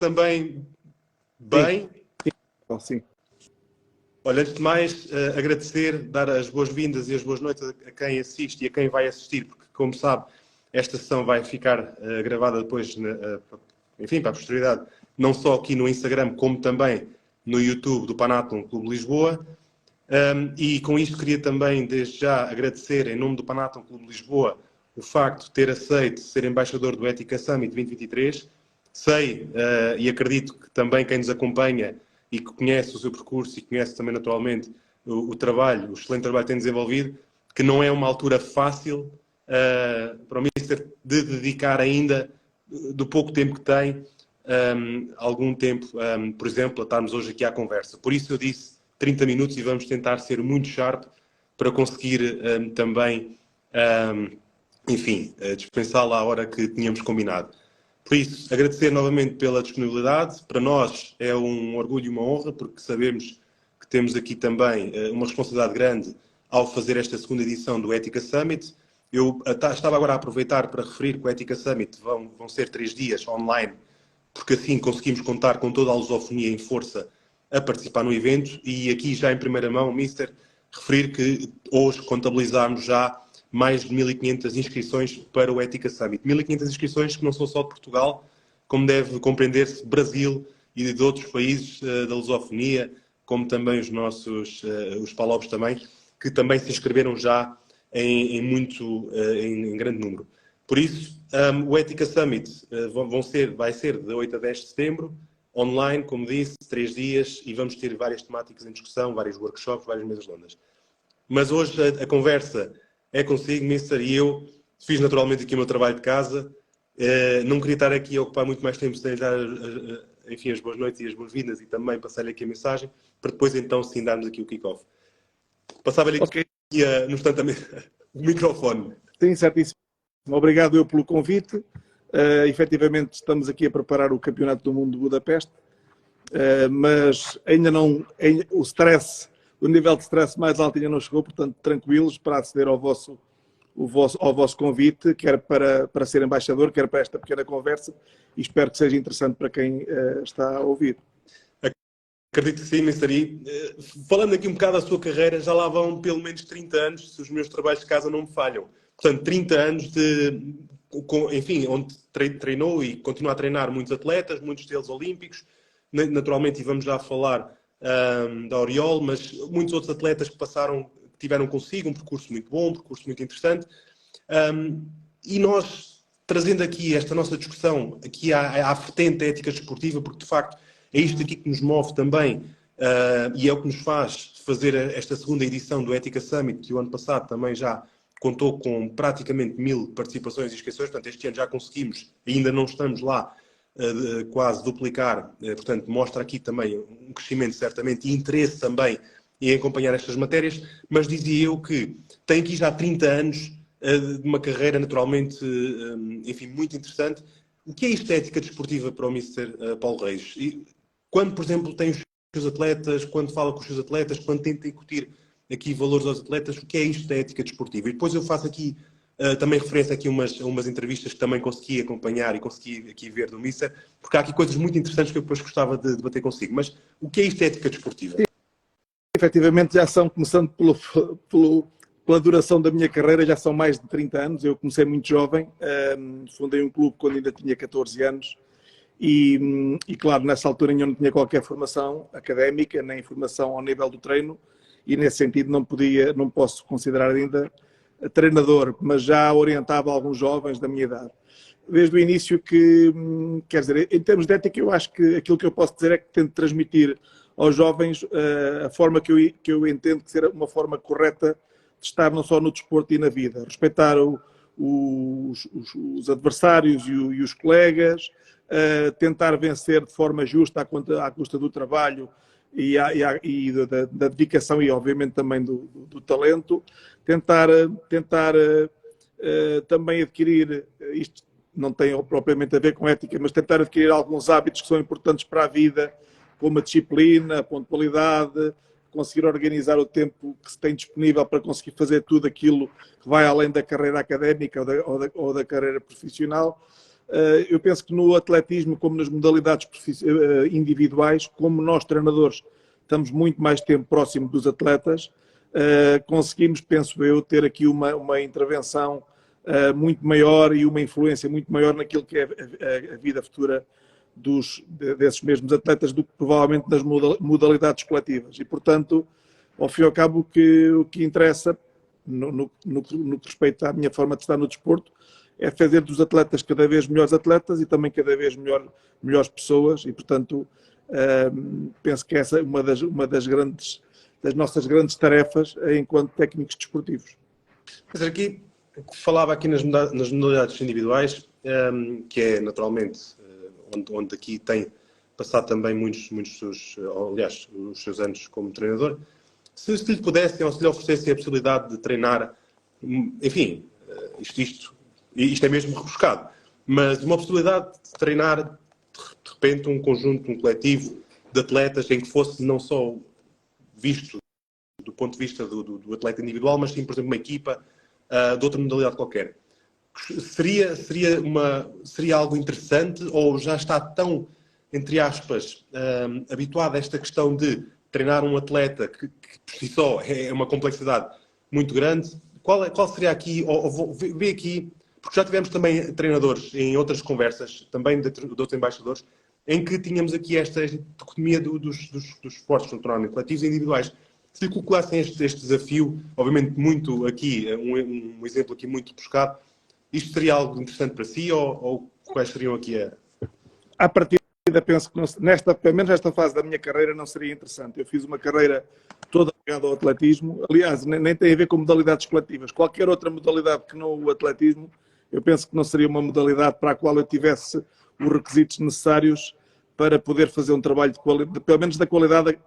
também bem? Sim. Sim. Olha, antes de mais, agradecer, dar as boas-vindas e as boas noites a quem assiste e a quem vai assistir, porque, como sabe, esta sessão vai ficar gravada depois, enfim, para a posterioridade, não só aqui no Instagram, como também no YouTube do Panathlon Clube Lisboa. E com isto queria também, desde já, agradecer, em nome do Panathlon Clube Lisboa, o facto de ter aceito ser embaixador do Ética Summit 2023. Sei e acredito que também quem nos acompanha e que conhece o seu percurso e conhece também naturalmente o trabalho, o excelente trabalho que tem desenvolvido, que não é uma altura fácil para o Mister de dedicar ainda, do pouco tempo que tem, algum tempo, por exemplo, a estarmos hoje aqui à conversa. Por isso eu disse 30 minutos e vamos tentar ser muito sharp para conseguir também, enfim, dispensá-la à hora que tínhamos combinado. Por isso, agradecer novamente pela disponibilidade. Para nós é um orgulho e uma honra, porque sabemos que temos aqui também uma responsabilidade grande ao fazer esta segunda edição do Ética Summit. Eu estava agora a aproveitar para referir que o Ética Summit vão ser 3 dias online, porque assim conseguimos contar com toda a lusofonia em força a participar no evento. E aqui já em primeira mão, Mister, referir que hoje contabilizámos já mais de 1.500 inscrições para o Ética Summit. 1.500 inscrições que não são só de Portugal, como deve compreender-se, Brasil e de outros países da lusofonia, como também os nossos, os palopes também, que também se inscreveram já em grande número. Por isso, o Ética Summit vai ser de 8 a 10 de setembro, online, como disse, 3 dias, e vamos ter várias temáticas em discussão, vários workshops, várias mesas redondas. Mas hoje a conversa é consigo, Mister, e eu fiz naturalmente aqui o meu trabalho de casa. Não queria estar aqui a ocupar muito mais tempo sem dar, enfim, as boas noites e as boas-vindas e também passar-lhe aqui a mensagem, para depois então sim darmos aqui o kick-off. Passava-lhe aqui no instante o microfone. Sim, certíssimo. Obrigado eu pelo convite. Efetivamente estamos aqui a preparar o Campeonato do Mundo de Budapeste, mas ainda não, o nível de stress mais alto ainda não chegou, portanto tranquilos para aceder ao vosso convite, quer para ser embaixador, quer para esta pequena conversa, e espero que seja interessante para quem está a ouvir. Acredito que sim, Mr. I. Falando aqui um bocado da sua carreira, já lá vão pelo menos 30 anos, se os meus trabalhos de casa não me falham. Portanto, 30 anos enfim, onde treinou e continua a treinar muitos atletas, muitos deles olímpicos, naturalmente, e vamos já falar da Oriol, mas muitos outros atletas que tiveram consigo um percurso muito bom, um percurso muito interessante. E nós, trazendo aqui esta nossa discussão, aqui à vertente ética desportiva, porque de facto é isto aqui que nos move também, e é o que nos faz fazer esta segunda edição do Ética Summit, que o ano passado também já contou com praticamente 1.000 participações e inscrições. Portanto, este ano já conseguimos, ainda não estamos lá, quase duplicar. Portanto, mostra aqui também um crescimento, certamente, e interesse também em acompanhar estas matérias. Mas dizia eu que tem aqui já 30 anos de uma carreira, naturalmente, enfim, muito interessante. O que é isto, ética desportiva, para o Mister Paulo Reis? E quando, por exemplo, tem os seus atletas, quando fala com os seus atletas, quando tenta incutir aqui valores aos atletas, o que é isto da ética desportiva? E depois eu faço aqui também referência aqui a umas entrevistas que também consegui acompanhar e consegui aqui ver do Mister, porque há aqui coisas muito interessantes que eu depois gostava de debater consigo. Mas o que é isto da ética desportiva? Sim, efetivamente já são, começando pela duração da minha carreira, já são mais de 30 anos. Eu comecei muito jovem, fundei um clube quando ainda tinha 14 anos e claro, nessa altura eu não tinha qualquer formação académica, nem formação ao nível do treino, e nesse sentido não posso considerar ainda treinador, mas já orientava alguns jovens da minha idade. Desde o início quer dizer, em termos de ética, eu acho que aquilo que eu posso dizer é que tento transmitir aos jovens a forma que eu entendo que ser uma forma correta de estar não só no desporto e na vida. Respeitar os adversários e os colegas, tentar vencer de forma justa à custa do trabalho e da dedicação e, obviamente, também do talento. Tentar também adquirir, isto não tem propriamente a ver com ética, mas tentar adquirir alguns hábitos que são importantes para a vida, como a disciplina, a pontualidade, conseguir organizar o tempo que se tem disponível para conseguir fazer tudo aquilo que vai além da carreira académica ou da carreira profissional. Eu penso que no atletismo, como nas modalidades individuais, como nós treinadores estamos muito mais tempo próximo dos atletas, conseguimos, penso eu, ter aqui uma intervenção muito maior e uma influência muito maior naquilo que é a vida futura desses mesmos atletas do que provavelmente nas modalidades coletivas. E, portanto, ao fim e ao cabo, o que interessa, no que respeita à minha forma de estar no desporto, é fazer dos atletas cada vez melhores atletas e também cada vez melhores pessoas e, portanto, penso que essa é uma das nossas grandes tarefas enquanto técnicos desportivos. Mas aqui, falava aqui nas modalidades individuais, que é naturalmente onde aqui tem passado também muitos aliás, os seus anos como treinador. Se lhe pudessem ou se lhe oferecessem a possibilidade de treinar, enfim, isto é mesmo rebuscado, mas uma possibilidade de treinar de repente um conjunto, um coletivo de atletas em que fosse não só visto do ponto de vista do atleta individual, mas sim, por exemplo, uma equipa de outra modalidade qualquer. Seria algo interessante ou já está tão, entre aspas, habituado a esta questão de treinar um atleta que por si só é uma complexidade muito grande? Qual seria aqui, vê aqui, porque já tivemos também treinadores em outras conversas, também de outros embaixadores, em que tínhamos aqui esta dicotomia dos esportes naturalmente coletivos e individuais. Se lhe colocassem este desafio, obviamente muito aqui, um exemplo aqui muito buscado, isto seria algo interessante para si ou quais seriam aqui À partida, penso que pelo menos nesta fase da minha carreira não seria interessante. Eu fiz uma carreira toda ligada ao atletismo. Aliás, nem tem a ver com modalidades coletivas. Qualquer outra modalidade que não o atletismo, eu penso que não seria uma modalidade para a qual eu tivesse os requisitos necessários para poder fazer um trabalho de qualidade, pelo menos da qualidade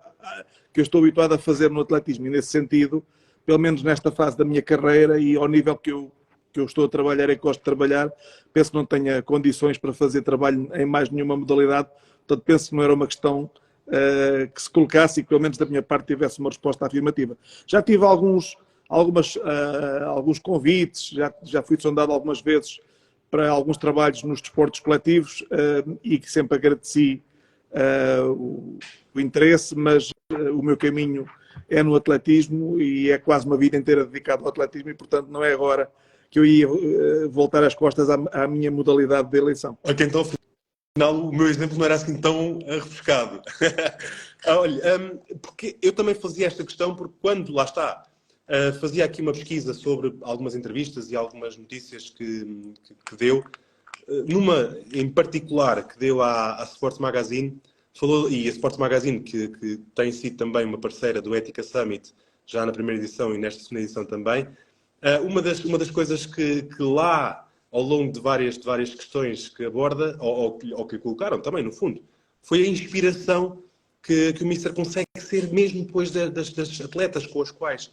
que eu estou habituado a fazer no atletismo. E nesse sentido, pelo menos nesta fase da minha carreira e ao nível que eu estou a trabalhar e que gosto de trabalhar, penso que não tenha condições para fazer trabalho em mais nenhuma modalidade. Portanto, penso que não era uma questão que se colocasse e que, pelo menos da minha parte, tivesse uma resposta afirmativa. Já tive alguns convites, já fui sondado algumas vezes para alguns trabalhos nos desportos coletivos e que sempre agradeci o interesse, mas o meu caminho é no atletismo e é quase uma vida inteira dedicada ao atletismo e, portanto, não é agora que eu ia voltar as costas à minha modalidade de eleição. Ok, então, afinal, o meu exemplo não era assim tão rebuscado. Olha, porque eu também fazia esta questão, porque quando, lá está, fazia aqui uma pesquisa sobre algumas entrevistas e algumas notícias que deu, numa em particular que deu à Sports Magazine, falou, e a Sports Magazine, que tem sido também uma parceira do Ética Summit, já na primeira edição e nesta segunda edição também, uma das coisas que lá, ao longo de várias questões que aborda, ou que colocaram também, no fundo, foi a inspiração que o Mister consegue ser mesmo depois das atletas com as quais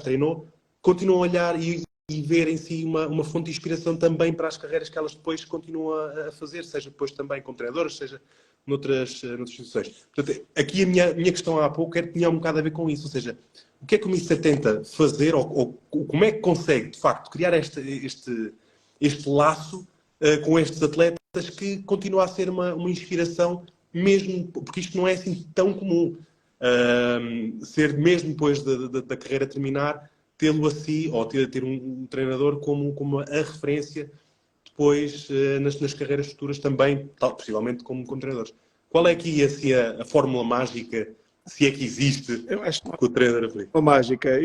treinou, continuam a olhar e ver em si uma fonte de inspiração também para as carreiras que elas depois continuam a fazer, seja depois também como treinadoras, seja noutras instituições. Portanto, aqui a minha questão há pouco tinha um bocado a ver com isso, ou seja, o que é que o Mister tenta fazer ou como é que consegue, de facto, criar este laço com estes atletas que continua a ser uma inspiração mesmo, porque isto não é assim tão comum, ser mesmo depois da carreira terminar, tê-lo assim, ou ter um treinador como a referência depois nas carreiras futuras também, possivelmente como treinadores. Qual é aqui assim, a fórmula mágica, se é que existe, eu acho que o treinador aplica? Uma mágica.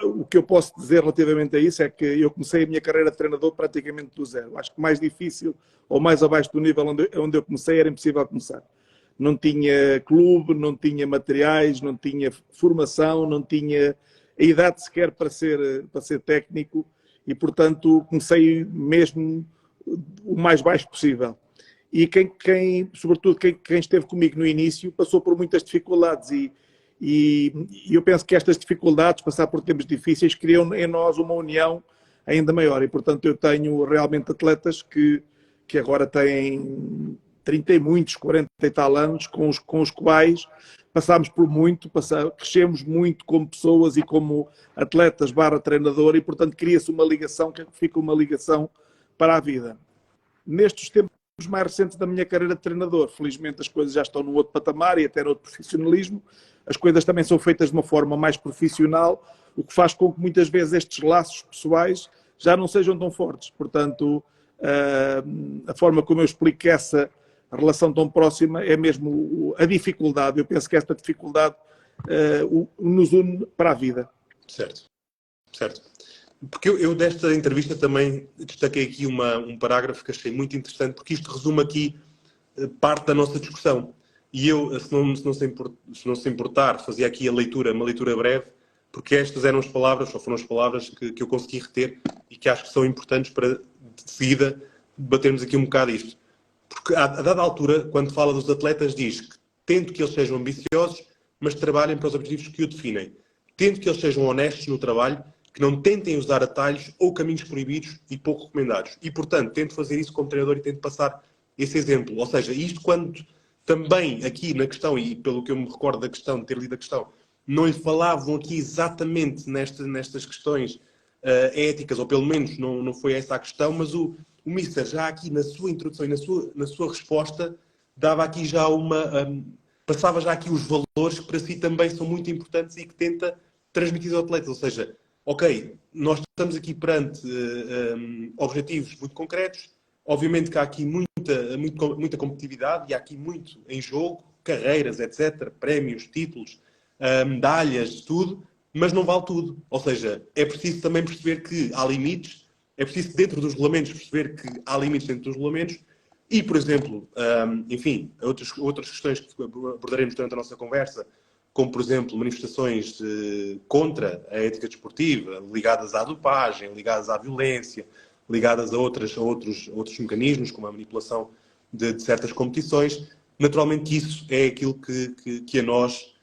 O que eu posso dizer relativamente a isso é que eu comecei a minha carreira de treinador praticamente do zero. Acho que mais difícil ou mais abaixo do nível onde eu comecei era impossível começar. Não tinha clube, não tinha materiais, não tinha formação, não tinha a idade sequer para ser técnico e, portanto, comecei mesmo o mais baixo possível. E sobretudo quem esteve comigo no início passou por muitas dificuldades e eu penso que estas dificuldades, passar por tempos difíceis, criam em nós uma união ainda maior e, portanto, eu tenho realmente atletas que agora têm 30 e muitos, 40 e tal anos, com os quais passámos por muito, crescemos muito como pessoas e como atletas / treinador e, portanto, cria-se uma ligação que fica uma ligação para a vida. Nestes tempos mais recentes da minha carreira de treinador, felizmente as coisas já estão num outro patamar e até no outro profissionalismo, as coisas também são feitas de uma forma mais profissional, o que faz com que muitas vezes estes laços pessoais já não sejam tão fortes. Portanto, a forma como eu explico essa relação tão próxima é mesmo a dificuldade. Eu penso que esta dificuldade nos une para a vida. Certo, certo. Porque eu desta entrevista também destaquei aqui um parágrafo que achei muito interessante, porque isto resume aqui parte da nossa discussão. E eu, se não se importar, fazia aqui uma leitura breve, porque estas eram as palavras, ou foram as palavras que eu consegui reter e que acho que são importantes para, de seguida, debatermos aqui um bocado isto. Porque a dada altura, quando fala dos atletas, diz que tento que eles sejam ambiciosos, mas trabalhem para os objetivos que o definem. Tento que eles sejam honestos no trabalho, que não tentem usar atalhos ou caminhos proibidos e pouco recomendados. E, portanto, tento fazer isso como treinador e tento passar esse exemplo. Ou seja, isto quando também aqui na questão, e pelo que eu me recordo da questão, de ter lido a questão, não lhe falavam aqui exatamente nestas questões éticas, ou pelo menos não foi essa a questão, mas o Mister já aqui na sua introdução e na sua resposta dava aqui já passava já aqui os valores que para si também são muito importantes e que tenta transmitir aos atletas. Ou seja, ok, nós estamos aqui perante objetivos muito concretos, obviamente que há aqui muita competitividade e há aqui muito em jogo, carreiras, etc., prémios, títulos, medalhas, tudo, mas não vale tudo. Ou seja, é preciso também perceber que há limites, é preciso dentro dos regulamentos perceber que há limites dentro dos regulamentos e, por exemplo, enfim, outras questões que abordaremos durante a nossa conversa, como, por exemplo, manifestações contra a ética desportiva, ligadas à dopagem, ligadas à violência, ligadas a outros mecanismos, como a manipulação de certas competições. Naturalmente isso é aquilo que a nós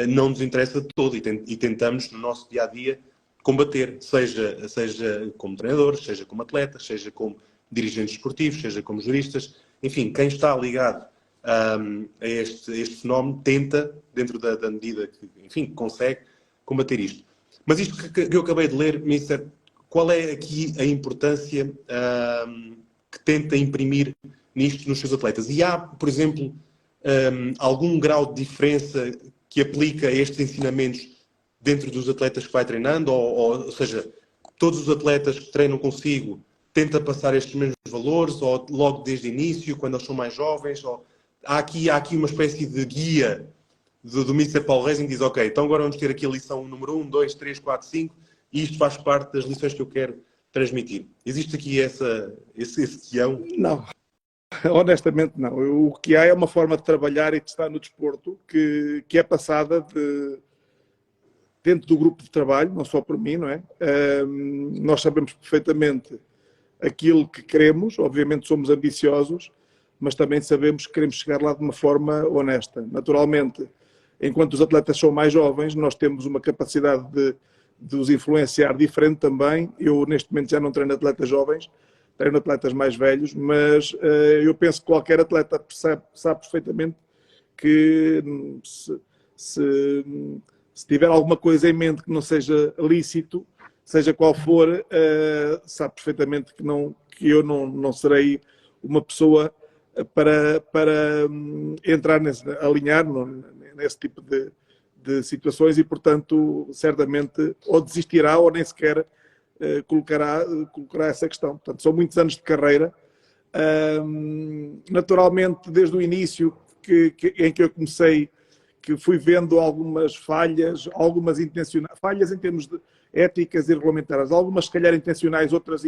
não nos interessa de todo e tentamos, no nosso dia-a-dia, combater, seja como treinadores, seja como atletas, seja como dirigentes esportivos, seja como juristas. Enfim, quem está ligado a este fenómeno tenta, dentro da medida que, enfim, consegue combater isto. Mas isto que eu acabei de ler, Mister, qual é aqui a importância que tenta imprimir nisto nos seus atletas? E há, por exemplo, algum grau de diferença que aplica a estes ensinamentos dentro dos atletas que vai treinando? Ou seja, todos os atletas que treinam consigo tenta passar estes mesmos valores? Ou logo desde o início, quando eles são mais jovens? Ou há aqui uma espécie de guia do Mr. Paulo Reis, que diz, ok, então agora vamos ter aqui a lição número 1, 2, 3, 4, 5, e isto faz parte das lições que eu quero transmitir. Existe aqui esse guião? Não, honestamente não. O que há é uma forma de trabalhar e de estar no desporto que é passada dentro do grupo de trabalho, não só por mim, não é? Nós sabemos perfeitamente aquilo que queremos, obviamente somos ambiciosos, mas também sabemos que queremos chegar lá de uma forma honesta. Naturalmente, enquanto os atletas são mais jovens, nós temos uma capacidade de os influenciar diferente também. Eu, neste momento, já não treino atletas jovens, treino atletas mais velhos, mas eu penso que qualquer atleta sabe perfeitamente que se tiver alguma coisa em mente que não seja lícito, seja qual for, sabe perfeitamente que eu não serei uma pessoa para entrar alinhar nesse tipo de situações e, portanto, certamente ou desistirá ou nem sequer colocará essa questão. Portanto, são muitos anos de carreira. Naturalmente, desde o início em que eu comecei, que fui vendo algumas falhas em termos de éticas e regulamentares, algumas se calhar intencionais, outras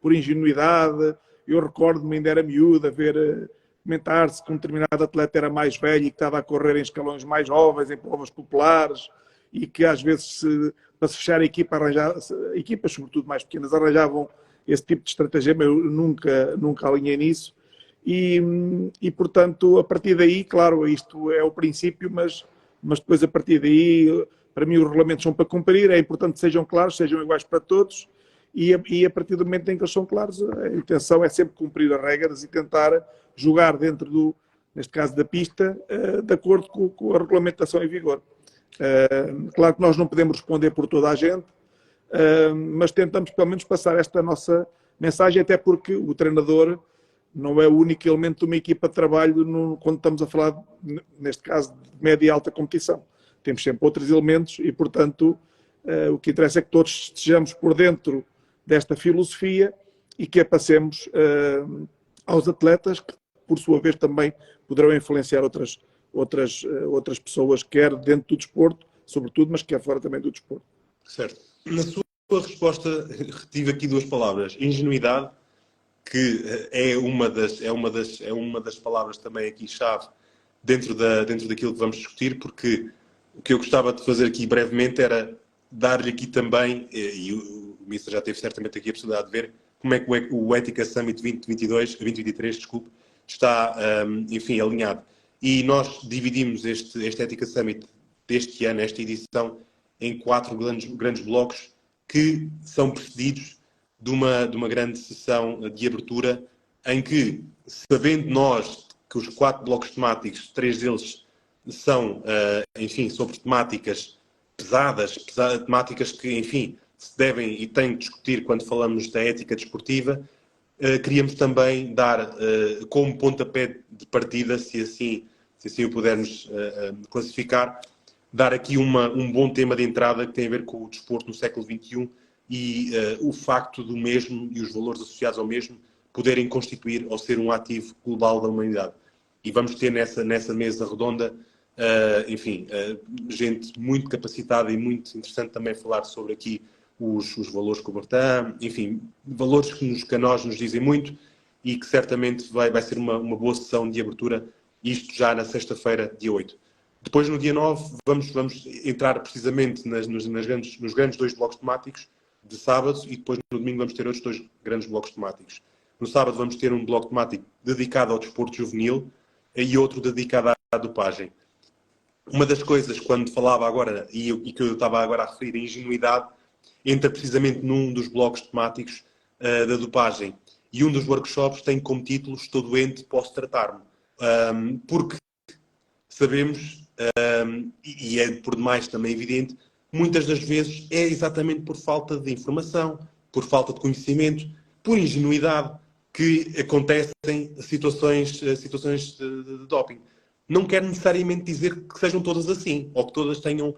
por ingenuidade. Eu recordo-me, ainda era miúdo, a ver comentar-se que um determinado atleta era mais velho e que estava a correr em escalões mais jovens, em provas populares, e que às vezes, para se fechar a equipa, equipas sobretudo mais pequenas, arranjavam esse tipo de estratégia. Eu nunca alinhei nisso. E, portanto, a partir daí, claro, isto é o princípio, mas depois, a partir daí, para mim, os regulamentos são para cumprir, é importante que sejam claros, sejam iguais para todos, e a partir do momento em que eles são claros, a intenção é sempre cumprir as regras e tentar jogar dentro neste caso da pista, de acordo com a regulamentação em vigor. Claro que nós não podemos responder por toda a gente, mas tentamos pelo menos passar esta nossa mensagem, até porque o treinador não é o único elemento de uma equipa de trabalho quando estamos a falar, neste caso, de média e alta competição. Temos sempre outros elementos e, portanto, o que interessa é que todos estejamos por dentro desta filosofia e que a passemos aos atletas, que, por sua vez, também poderão influenciar outras pessoas, quer dentro do desporto, sobretudo, mas quer fora também do desporto. Certo. Na sua resposta, retive aqui duas palavras. Ingenuidade, que é uma das palavras também aqui chave dentro daquilo que vamos discutir, porque o que eu gostava de fazer aqui brevemente era dar-lhe aqui também, e o Mister já teve certamente aqui a possibilidade de ver, como é que o Ética Summit 2023, desculpe, está, enfim, alinhado. E nós dividimos este Ética Summit deste ano, esta edição, em 4 grandes blocos que são precedidos de uma grande sessão de abertura em que, sabendo nós que os 4 blocos temáticos, 3 deles são, enfim, sobre temáticas pesadas, temáticas que, enfim, se devem e têm de discutir quando falamos da ética desportiva, queríamos também dar como pontapé de partida, se assim o pudermos classificar, dar aqui um bom tema de entrada que tem a ver com o desporto no século XXI e o facto do mesmo e os valores associados ao mesmo poderem constituir ou ser um ativo global da humanidade. E vamos ter nessa mesa redonda, enfim, gente muito capacitada e muito interessante também falar sobre aqui os valores que o Bertrand, enfim, valores que a nós nos dizem muito e que certamente vai ser uma boa sessão de abertura, isto já na sexta-feira, dia 8. Depois, no dia 9, vamos entrar precisamente nos grandes 2 blocos temáticos de sábado e depois no domingo vamos ter outros 2 grandes blocos temáticos. No sábado vamos ter um bloco temático dedicado ao desporto juvenil e outro dedicado à dopagem. Uma das coisas, quando falava agora, e que eu estava agora a referir, a ingenuidade, entra precisamente num dos blocos temáticos da dopagem. E um dos workshops tem como título "Estou doente, posso tratar-me". Porque sabemos, e é por demais também evidente, muitas das vezes é exatamente por falta de informação, por falta de conhecimento, por ingenuidade, que acontecem situações de doping. Não quer necessariamente dizer que sejam todas assim, ou que todas tenham,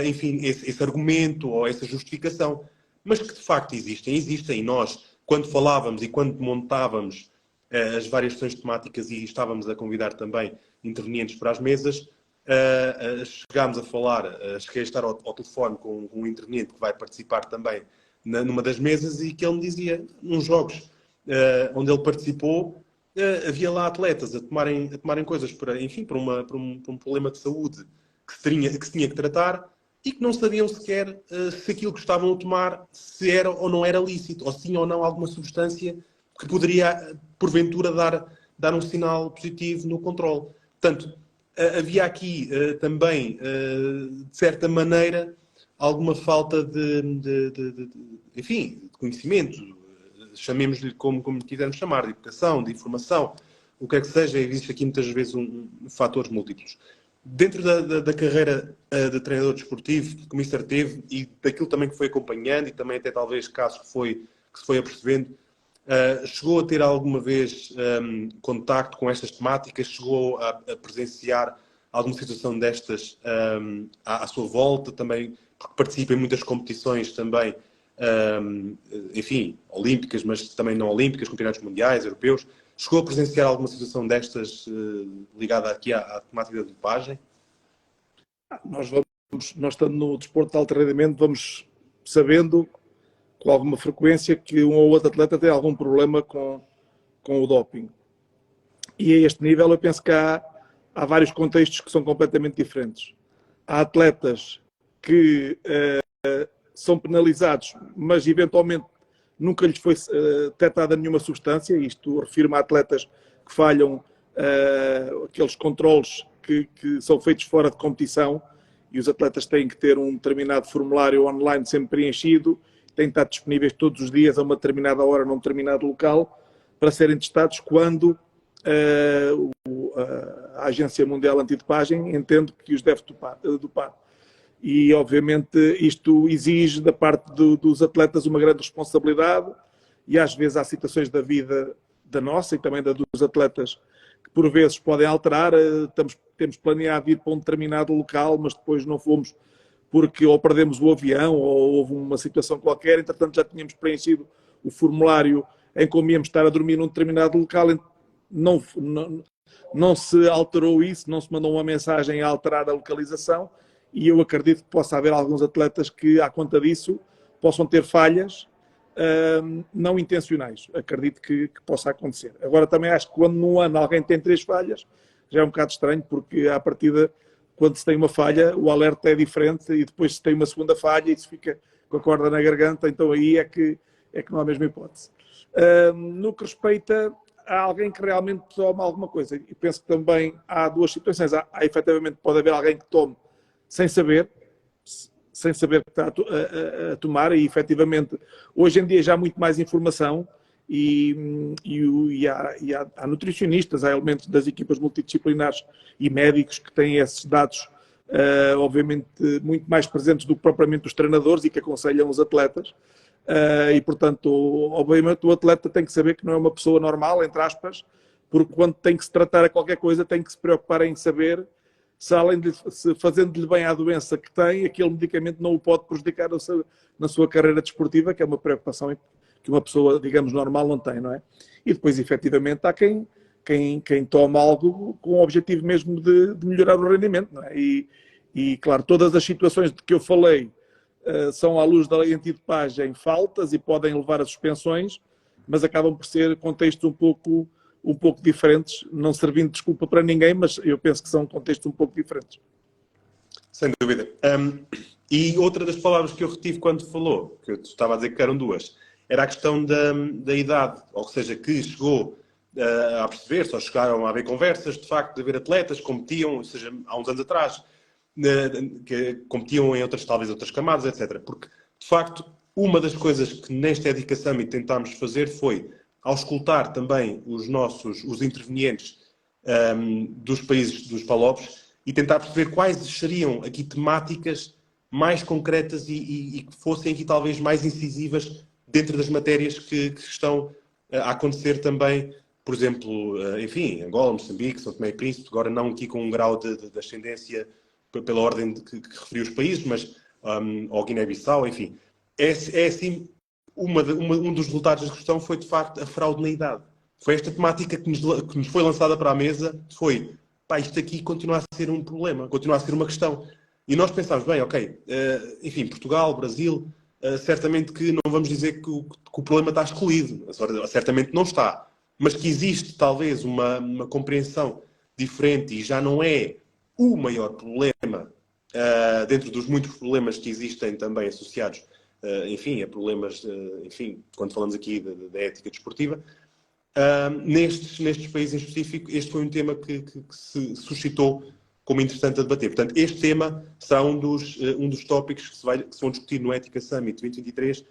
enfim, esse argumento ou essa justificação, mas que de facto existem. E nós, quando falávamos e quando montávamos as várias sessões temáticas e estávamos a convidar também intervenientes para as mesas, chegámos a falar, cheguei a estar ao telefone com um interveniente que vai participar também numa das mesas e que ele me dizia, nos jogos onde ele participou, havia lá atletas a tomarem coisas para, enfim, para um problema de saúde que se tinha que tratar e que não sabiam sequer se aquilo que estavam a tomar se era ou não era lícito, ou se tinha ou não alguma substância que poderia, porventura, dar um sinal positivo no controle. Portanto, havia aqui também, de certa maneira, alguma falta enfim, de conhecimento, chamemos-lhe como quisermos chamar, de educação, de informação, o que é que seja, existe aqui muitas vezes fatores múltiplos. Dentro da carreira de treinador desportivo que o Mister teve e daquilo também que foi acompanhando e também até talvez casos que se foi apercebendo, chegou a ter alguma vez contacto com estas temáticas? Chegou a presenciar alguma situação destas à sua volta também? Porque participa em muitas competições também, enfim, olímpicas, mas também não olímpicas, campeonatos mundiais, europeus. Chegou a presenciar alguma situação destas ligada aqui à temática da dopagem? Nós estando no desporto de alto rendimento, vamos sabendo com alguma frequência que um ou outro atleta tem algum problema com o doping. E a este nível eu penso que há vários contextos que são completamente diferentes. Há atletas que são penalizados, mas eventualmente nunca lhes foi detectada nenhuma substância. Isto refiro-me a atletas que falham aqueles controles que são feitos fora de competição e os atletas têm que ter um determinado formulário online sempre preenchido, têm que estar disponíveis todos os dias a uma determinada hora num determinado local para serem testados quando a Agência Mundial Antidopagem entende que os deve dopar. E, obviamente, isto exige da parte dos atletas uma grande responsabilidade e, às vezes, há situações da vida da nossa e também da dos atletas que, por vezes, podem alterar. Temos planeado ir para um determinado local, mas depois não fomos porque ou perdemos o avião ou houve uma situação qualquer. Entretanto, já tínhamos preenchido o formulário em como íamos estar a dormir num determinado local. Não se alterou isso, não se mandou uma mensagem a alterar a localização. E eu acredito que possa haver alguns atletas que, à conta disso, possam ter falhas não intencionais. Acredito que possa acontecer. Agora, também acho que quando num ano alguém tem 3 falhas, já é um bocado estranho, porque à partida, quando se tem uma falha, o alerta é diferente e depois se tem uma segunda falha e se fica com a corda na garganta, então aí é que não há a mesma hipótese. No que respeita a alguém que realmente toma alguma coisa, e penso que também há 2 situações. Há efetivamente, pode haver alguém que tome sem saber que está a tomar, e efetivamente hoje em dia já há muito mais informação e há nutricionistas, há elementos das equipas multidisciplinares e médicos que têm esses dados obviamente muito mais presentes do que propriamente os treinadores e que aconselham os atletas e portanto obviamente o atleta tem que saber que não é uma pessoa normal, entre aspas, porque quando tem que se tratar a qualquer coisa tem que se preocupar em saber se além de se fazendo-lhe bem à doença que tem, aquele medicamento não o pode prejudicar na sua carreira desportiva, que é uma preocupação que uma pessoa, digamos, normal não tem, não é? E depois, efetivamente, há quem toma algo com o objetivo mesmo de melhorar o rendimento, não é? E, claro, todas as situações de que eu falei são, à luz da lei antidopagem, faltas e podem levar a suspensões, mas acabam por ser contextos um pouco diferentes, não servindo de desculpa para ninguém, mas eu penso que são contextos um pouco diferentes. Sem dúvida. E outra das palavras que eu retive quando falou, que eu estava a dizer que eram 2, era a questão da idade, ou seja, que chegou a perceber-se, ou chegaram a haver conversas, de facto, de haver atletas que competiam, ou seja, há uns anos atrás, que competiam em talvez outras camadas, etc. Porque, de facto, uma das coisas que nesta Ética Summit tentámos fazer foi auscultar também os intervenientes dos países dos PALOPs e tentar perceber quais seriam aqui temáticas mais concretas e que fossem aqui talvez mais incisivas dentro das matérias que estão a acontecer também, por exemplo, enfim, Angola, Moçambique, São Tomé e Príncipe, agora não aqui com um grau de ascendência pela ordem que referiu os países, mas ou Guiné-Bissau, enfim. É assim, um dos resultados da discussão foi, de facto, a fraude na idade. Foi esta temática que nos foi lançada para a mesa, foi, pá, isto aqui continua a ser um problema, continua a ser uma questão. E nós pensámos, bem, ok, enfim, Portugal, Brasil, certamente que não vamos dizer que o problema está excluído, certamente não está, mas que existe talvez uma compreensão diferente e já não é o maior problema dentro dos muitos problemas que existem também associados enfim, a problemas, enfim, quando falamos aqui da ética desportiva. Nestes países em específico, este foi um tema que se suscitou como interessante a debater. Portanto, este tema será um dos tópicos que se vão discutir no Ética Summit 2023,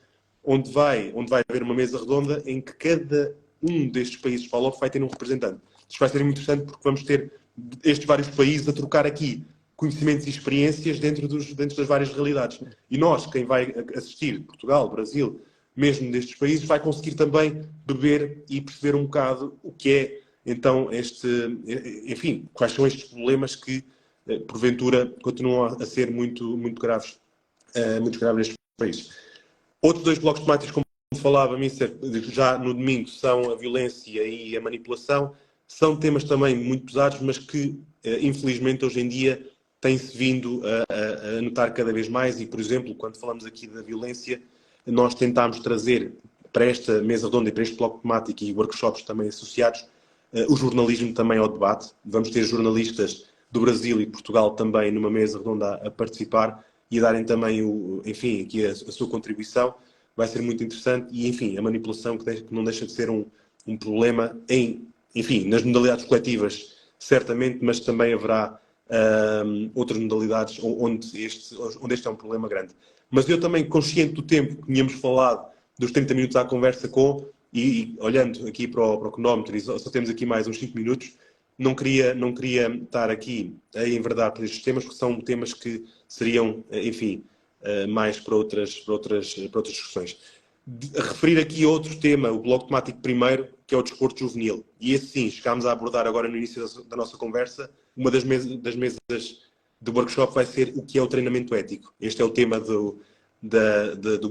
onde vai haver uma mesa redonda em que cada um destes países FALOP vai ter um representante. Isto vai ser muito interessante porque vamos ter estes vários países a trocar aqui conhecimentos e experiências dentro das várias realidades. E nós, quem vai assistir, Portugal, Brasil, mesmo destes países, vai conseguir também beber e perceber um bocado o que é, então, enfim, quais são estes problemas que, porventura, continuam a ser muito graves nestes países. Outros 2 blocos temáticos, como falava, Mister, já no domingo, são a violência e a manipulação. São temas também muito pesados, mas que, infelizmente, hoje em dia, tem-se vindo a notar cada vez mais e, por exemplo, quando falamos aqui da violência, nós tentámos trazer para esta mesa redonda e para este bloco temático e workshops também associados o jornalismo também ao debate. Vamos ter jornalistas do Brasil e de Portugal também numa mesa redonda a participar e a darem também, enfim, aqui a sua contribuição. Vai ser muito interessante e, enfim, a manipulação que não deixa de ser um problema enfim, nas modalidades coletivas, certamente, mas também haverá outras modalidades onde este é um problema grande. Mas eu também, consciente do tempo que tínhamos falado, dos 30 minutos à conversa com, e olhando aqui para o cronómetro, e só temos aqui mais uns 5 minutos, não queria estar aqui a enverdar por estes temas, porque são temas que seriam, enfim, mais para outras discussões. Referir aqui outro tema, o bloco temático primeiro, que é o desporto juvenil. E esse sim, chegámos a abordar agora no início da nossa conversa, uma das mesas do workshop vai ser o que é o treinamento ético. Este é o tema do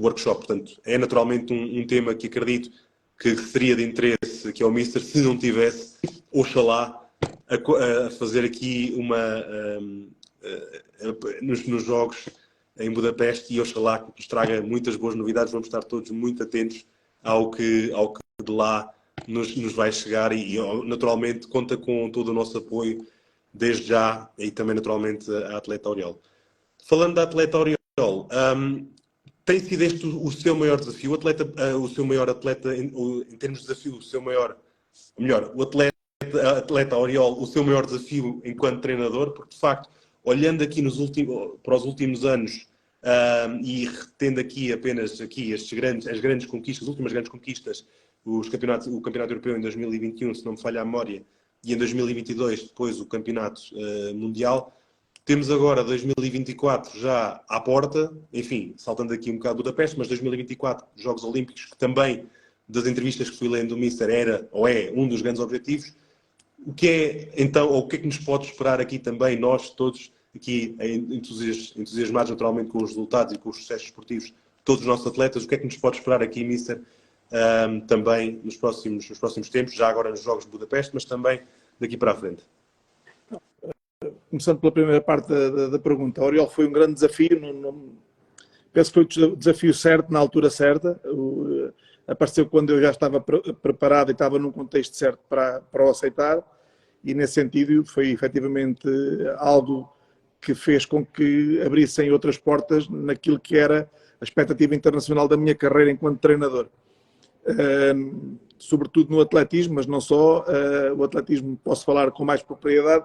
workshop. Portanto, é naturalmente um tema que acredito que seria de interesse que ao Mister, se não tivesse, oxalá, a fazer aqui nos jogos em Budapeste, e oxalá que nos traga muitas boas novidades. Vamos estar todos muito atentos ao que de lá nos vai chegar e naturalmente conta com todo o nosso apoio desde já, e também naturalmente a atleta Oriol. Falando da atleta Oriol, tem sido este o seu maior desafio? O seu maior atleta, em termos de desafio, o atleta Oriol, o seu maior desafio enquanto treinador? Porque, de facto, olhando aqui para os últimos anos e retendo aqui apenas as grandes conquistas, as últimas grandes conquistas, o Campeonato Europeu em 2021, se não me falha a memória, e em 2022, depois o Campeonato Mundial. Temos agora 2024 já à porta, enfim, saltando aqui um bocado Budapeste, mas 2024, Jogos Olímpicos, que também, das entrevistas que fui lendo do Mister, era ou é um dos grandes objetivos. O que é, então, ou o que é que nos pode esperar aqui também, nós todos aqui entusiasmados naturalmente com os resultados e com os sucessos esportivos, todos os nossos atletas, o que é que nos pode esperar aqui, Mister, também nos próximos tempos, já agora nos Jogos de Budapeste, mas também daqui para a frente? Começando pela primeira parte da pergunta, a Oriol foi um grande desafio, penso que foi o desafio certo, na altura certa, apareceu quando eu já estava preparado e estava num contexto certo para o aceitar, e nesse sentido foi efetivamente algo que fez com que abrissem outras portas naquilo que era a expectativa internacional da minha carreira enquanto treinador. Sobretudo no atletismo, mas não só, o atletismo posso falar com mais propriedade.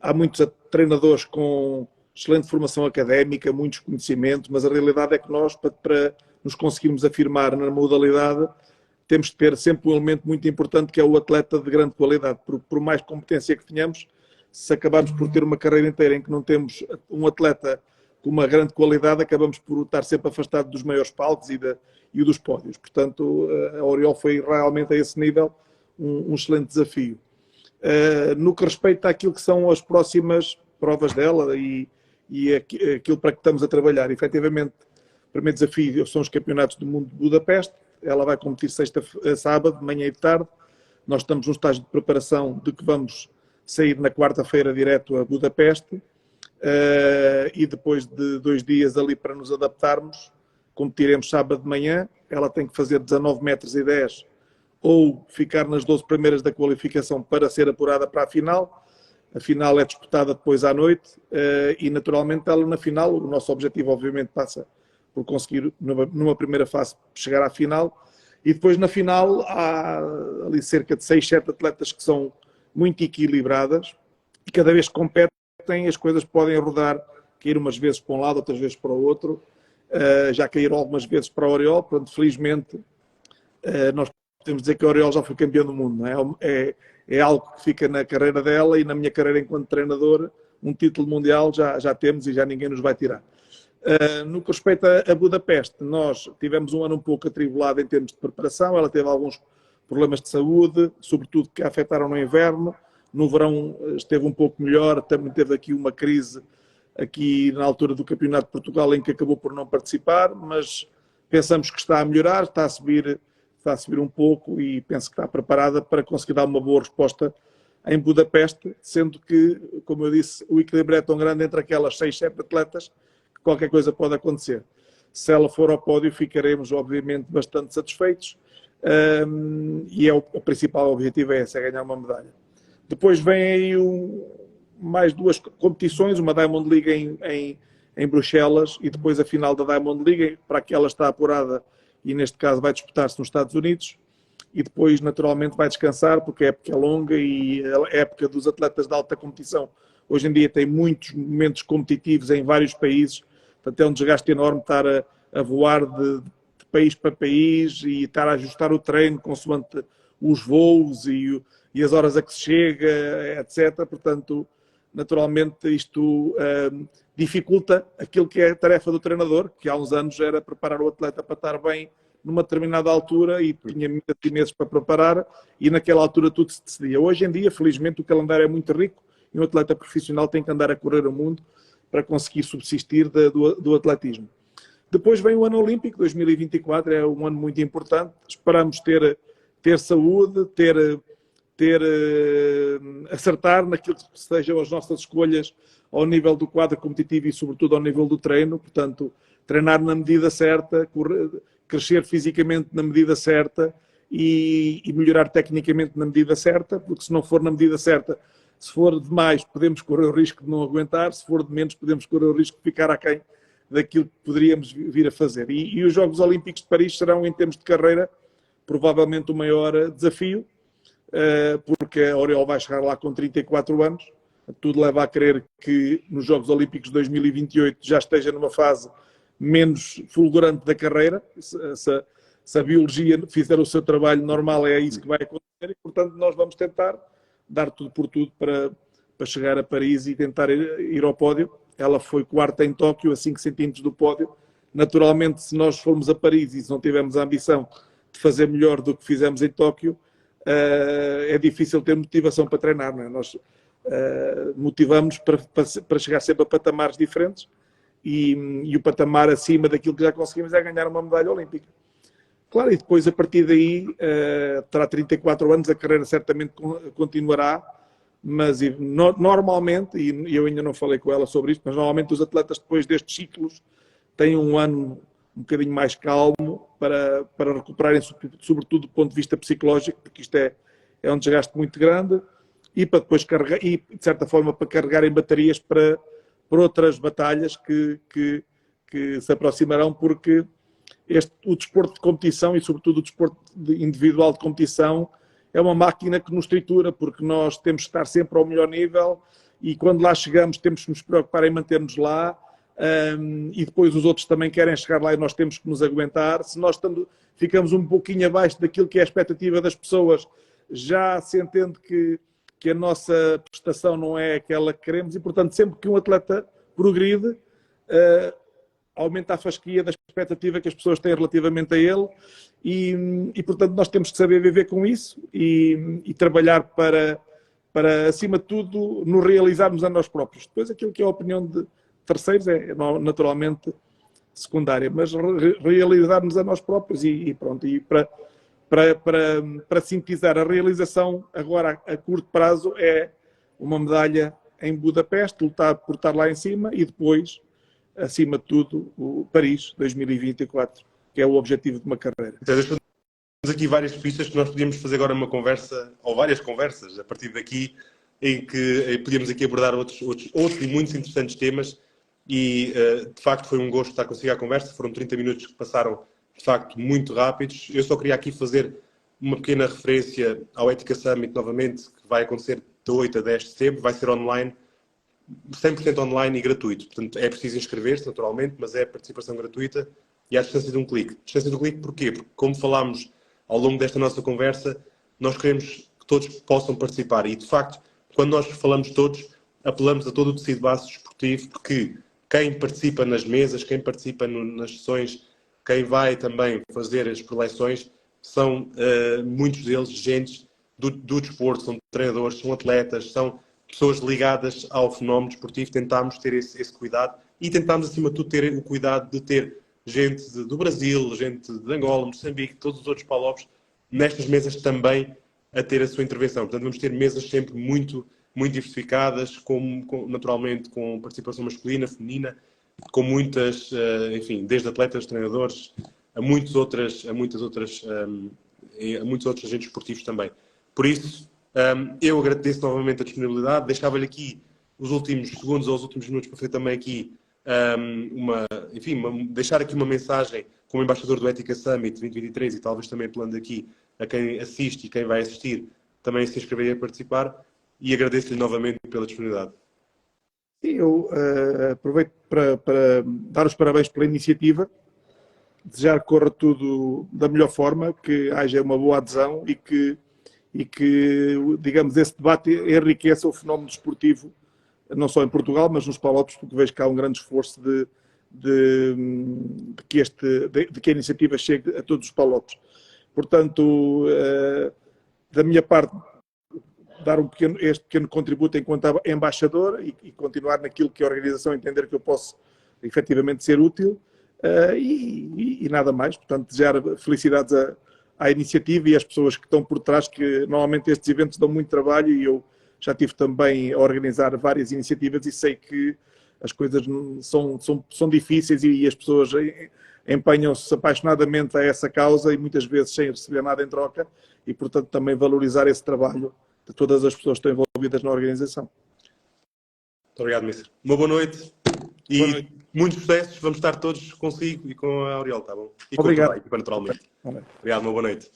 Há muitos treinadores com excelente formação académica, muitos conhecimentos, mas a realidade é que nós, para nos conseguirmos afirmar na modalidade, temos de ter sempre um elemento muito importante, que é o atleta de grande qualidade. Por mais competência que tenhamos, se acabarmos por ter uma carreira inteira em que não temos um atleta com uma grande qualidade, acabamos por estar sempre afastado dos maiores palcos e dos pódios. Portanto, a Oriol foi realmente a esse nível um excelente desafio. No que respeita àquilo que são as próximas provas dela e aquilo para que estamos a trabalhar, efetivamente, o primeiro desafio são os Campeonatos do Mundo de Budapeste. Ela vai competir sábado, de manhã e de tarde. Nós estamos num estágio de preparação de que vamos sair na quarta-feira direto a Budapeste, e depois de 2 dias ali para nos adaptarmos, competiremos sábado de manhã. Ela tem que fazer 19,10 metros ou ficar nas 12 primeiras da qualificação para ser apurada para a final. A final é disputada depois à noite, e naturalmente ela na final, o nosso objetivo obviamente passa por conseguir numa primeira fase chegar à final, e depois na final há ali cerca de 6, 7 atletas que são muito equilibradas, e cada vez que competem as coisas podem rodar, cair umas vezes para um lado, outras vezes para o outro. Já caíram algumas vezes para a Oriol, portanto felizmente nós podemos dizer que a Oriol já foi campeã do mundo, não é? É algo que fica na carreira dela, e na minha carreira enquanto treinador, um título mundial já temos e já ninguém nos vai tirar. No que respeita a Budapeste, nós tivemos um ano um pouco atribulado em termos de preparação. Ela teve alguns problemas de saúde, sobretudo que a afetaram no inverno. No verão esteve um pouco melhor, também teve aqui uma crise aqui na altura do Campeonato de Portugal, em que acabou por não participar, mas pensamos que está a melhorar, está a subir um pouco, e penso que está preparada para conseguir dar uma boa resposta em Budapeste, sendo que, como eu disse, o equilíbrio é tão grande entre aquelas 6, 7 atletas que qualquer coisa pode acontecer. Se ela for ao pódio, ficaremos obviamente bastante satisfeitos, e o principal objetivo é esse, é ganhar uma medalha. Depois vem aí mais 2 competições, uma Diamond League em Bruxelas, e depois a final da Diamond League, para que ela está apurada, e neste caso vai disputar-se nos Estados Unidos, e depois naturalmente vai descansar, porque a época é longa, e a época dos atletas de alta competição hoje em dia tem muitos momentos competitivos em vários países, portanto é um desgaste enorme estar a voar de de país para país e estar a ajustar o treino consoante os voos e as horas a que se chega, etc. Portanto, naturalmente isto dificulta aquilo que é a tarefa do treinador, que há uns anos era preparar o atleta para estar bem numa determinada altura e tinha meses e meses para preparar e naquela altura tudo se decidia. Hoje em dia, felizmente, o calendário é muito rico e um atleta profissional tem que andar a correr o mundo para conseguir subsistir do atletismo. Depois vem o ano olímpico, 2024, é um ano muito importante. Esperamos ter saúde, acertar naquilo que sejam as nossas escolhas ao nível do quadro competitivo e, sobretudo, ao nível do treino. Portanto, treinar na medida certa, crescer fisicamente na medida certa e melhorar tecnicamente na medida certa, porque se não for na medida certa, se for de mais, podemos correr o risco de não aguentar, se for de menos, podemos correr o risco de ficar aquém daquilo que poderíamos vir a fazer. E os Jogos Olímpicos de Paris serão, em termos de carreira, provavelmente o maior desafio, porque a Oriol vai chegar lá com 34 anos. Tudo leva a crer que nos Jogos Olímpicos de 2028 já esteja numa fase menos fulgurante da carreira. Se a biologia fizer o seu trabalho normal, é isso que vai acontecer e, portanto, nós vamos tentar dar tudo por tudo para chegar a Paris e tentar ir ao pódio. Ela foi quarta em Tóquio, a 5 centímetros do pódio. Naturalmente, se nós formos a Paris e se não tivermos a ambição de fazer melhor do que fizemos em Tóquio, é difícil ter motivação para treinar, não é? Nós motivamos para chegar sempre a patamares diferentes e o patamar acima daquilo que já conseguimos é ganhar uma medalha olímpica. Claro, e depois a partir daí terá 34 anos, a carreira certamente continuará, mas normalmente, e eu ainda não falei com ela sobre isto, mas normalmente os atletas depois destes ciclos têm um ano um bocadinho mais calmo para recuperarem, sobretudo do ponto de vista psicológico, porque isto é um desgaste muito grande, e para depois carregar, e de certa forma para carregarem baterias para outras batalhas que se aproximarão, porque o desporto de competição e sobretudo o desporto individual de competição é uma máquina que nos tritura, porque nós temos que estar sempre ao melhor nível e quando lá chegamos temos que nos preocupar em manter-nos lá. E depois os outros também querem chegar lá e nós temos que nos aguentar. Se nós ficamos um pouquinho abaixo daquilo que é a expectativa das pessoas, já se entende que a nossa prestação não é aquela que queremos e, portanto, sempre que um atleta progride, aumenta a fasquia da expectativa que as pessoas têm relativamente a ele e portanto, nós temos que saber viver com isso e trabalhar para, acima de tudo, nos realizarmos a nós próprios. Depois, aquilo que é a opinião de terceiros é naturalmente secundária, mas realizarmos a nós próprios e pronto. E para sintetizar, a realização agora a curto prazo é uma medalha em Budapeste, lutar por estar lá em cima e depois, acima de tudo, o Paris 2024, que é o objetivo de uma carreira. Então, temos aqui várias pistas que nós podíamos fazer agora uma conversa, ou várias conversas, a partir daqui, em que podíamos aqui abordar outros e muitos interessantes temas. E, de facto, foi um gosto estar consigo à conversa. Foram 30 minutos que passaram, de facto, muito rápidos. Eu só queria aqui fazer uma pequena referência ao Ética Summit, novamente, que vai acontecer de 8 a 10 de setembro. Vai ser online, 100% online e gratuito. Portanto, é preciso inscrever-se, naturalmente, mas é participação gratuita e à distância de um clique. Distância de um clique porquê? Porque, como falámos ao longo desta nossa conversa, nós queremos que todos possam participar. E, de facto, quando nós falamos todos, apelamos a todo o tecido base desportivo, porque quem participa nas mesas, quem participa nas sessões, quem vai também fazer as preleções, são muitos deles gentes do desporto, são treinadores, são atletas, são pessoas ligadas ao fenómeno desportivo. Tentámos ter esse cuidado e tentámos, acima de tudo, ter o cuidado de ter gente do Brasil, gente de Angola, Moçambique, todos os outros palopes, nestas mesas também a ter a sua intervenção. Portanto, vamos ter mesas sempre muito diversificadas, naturalmente com participação masculina, feminina, com muitas, enfim, desde atletas, treinadores, a muitos outros agentes esportivos também. Por isso, eu agradeço novamente a disponibilidade, deixava-lhe aqui os últimos segundos ou os últimos minutos para fazer também aqui deixar aqui uma mensagem como embaixador do Ética Summit 2023 e talvez também apelando aqui a quem assiste e quem vai assistir também se inscrever e a participar, e agradeço-lhe novamente pela disponibilidade. Sim, eu aproveito para dar os parabéns pela iniciativa. desejar que corra tudo da melhor forma, que haja uma boa adesão e que, digamos, esse debate enriqueça o fenómeno desportivo, não só em Portugal, mas nos Palopes, porque vejo que há um grande esforço de que a iniciativa chegue a todos os Palopes. Portanto, da minha parte, dar este pequeno contributo enquanto embaixador e continuar naquilo que a organização entender que eu posso efetivamente ser útil, e nada mais. Portanto, desejar felicidades à iniciativa e às pessoas que estão por trás, que normalmente estes eventos dão muito trabalho e eu já estive também a organizar várias iniciativas e sei que as coisas são difíceis e as pessoas empenham-se apaixonadamente a essa causa e muitas vezes sem receber nada em troca e, portanto, também valorizar esse trabalho de todas as pessoas que estão envolvidas na organização. Muito obrigado, Mister. Uma boa noite e muitos sucessos. Vamos estar todos consigo e com a Auriol, tá bom? E com obrigado. toda a equipa, naturalmente. Obrigado, uma boa noite.